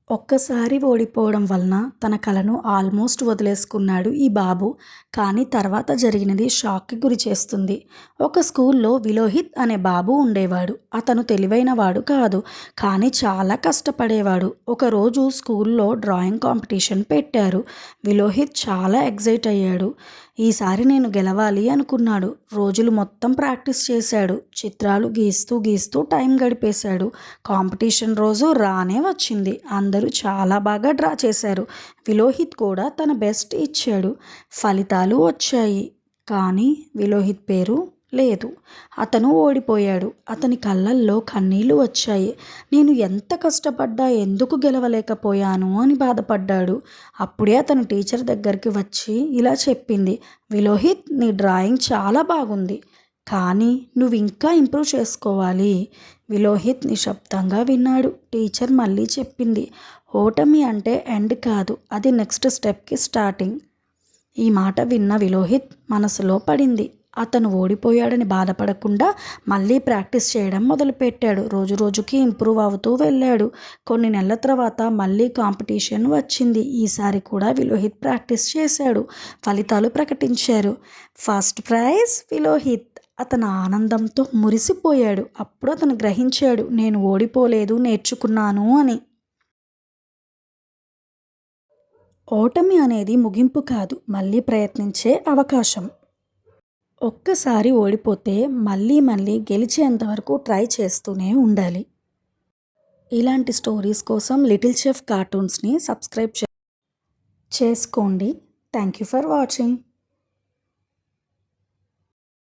ఒక్కసారి ఓడిపోవడం వలన తన కలను ఆల్మోస్ట్ వదిలేసుకున్నాడు ఈ బాబు. కానీ తర్వాత జరిగినది షాక్‌కి గురిచేస్తుంది. ఒక స్కూల్‌లో విలోహిత్ అనే బాబు ఉండేవాడు. అతను తెలివైనవాడు కాదు. కానీ చాలా కష్టపడేవాడు. ఒకరోజు స్కూల్‌లో డ్రాయింగ్ కాంపిటీషన్ పెట్టారు. విలోహిత్ చాలా ఎక్సైట్ అయ్యాడు. ఈసారి నేను గెలవాలి అనుకున్నాడు. రోజులు మొత్తం ప్రాక్టీస్ చేశాడు. చిత్రాలు గీస్తూ గీస్తూ టైం గడిపేశాడు. కాంపిటీషన్ రోజు రానే వచ్చింది. అందరూ చాలా బాగా డ్రా చేశారు. విలోహిత్ కూడా తన బెస్ట్ ఇచ్చాడు. ఫలితాలు వచ్చాయి. కానీ విలోహిత్ పేరు లేదు. అతను ఓడిపోయాడు. అతని కళ్ళల్లో కన్నీళ్లు వచ్చాయి. నేను ఎంత కష్టపడ్డా ఎందుకు గెలవలేకపోయాను అని బాధపడ్డాడు. అప్పుడే అతని టీచర్ దగ్గరికి వచ్చి ఇలా చెప్పింది, విలోహిత్, నీ డ్రాయింగ్ చాలా బాగుంది. కానీ నువ్వు ఇంకా ఇంప్రూవ్ చేసుకోవాలి. విలోహిత్ నిశ్శబ్దంగా విన్నాడు. టీచర్ మళ్ళీ చెప్పింది, ఓటమి అంటే ఎండ్ కాదు, అది నెక్స్ట్ స్టెప్కి స్టార్టింగ్. ఈ మాట విన్న విలోహిత్ మనసులో పడింది. అతను ఓడిపోయాడని బాధపడకుండా మళ్ళీ ప్రాక్టీస్ చేయడం మొదలుపెట్టాడు. రోజు రోజుకి ఇంప్రూవ్ అవుతూ వెళ్ళాడు. కొన్ని నెలల తర్వాత మళ్ళీ కాంపిటీషన్ వచ్చింది. ఈసారి కూడా విలోహిత్ ప్రాక్టీస్ చేశాడు. ఫలితాలు ప్రకటించారు. First prize Vilohit. అతను ఆనందంతో మురిసిపోయాడు. అప్పుడు అతను గ్రహించాడు, నేను ఓడిపోలేదు, నేర్చుకున్నాను అని. ఓటమి అనేది ముగింపు కాదు, మళ్ళీ ప్రయత్నించే అవకాశం. ఒక్కసారి ఓడిపోతే మళ్ళీ మళ్ళీ గెలిచేంత వరకు ట్రై చేస్తూనే ఉండాలి. ఇలాంటి స్టోరీస్ కోసం లిటిల్ చెఫ్ కార్టూన్స్ని సబ్స్క్రైబ్ చేసుకోండి. Thank you for watching.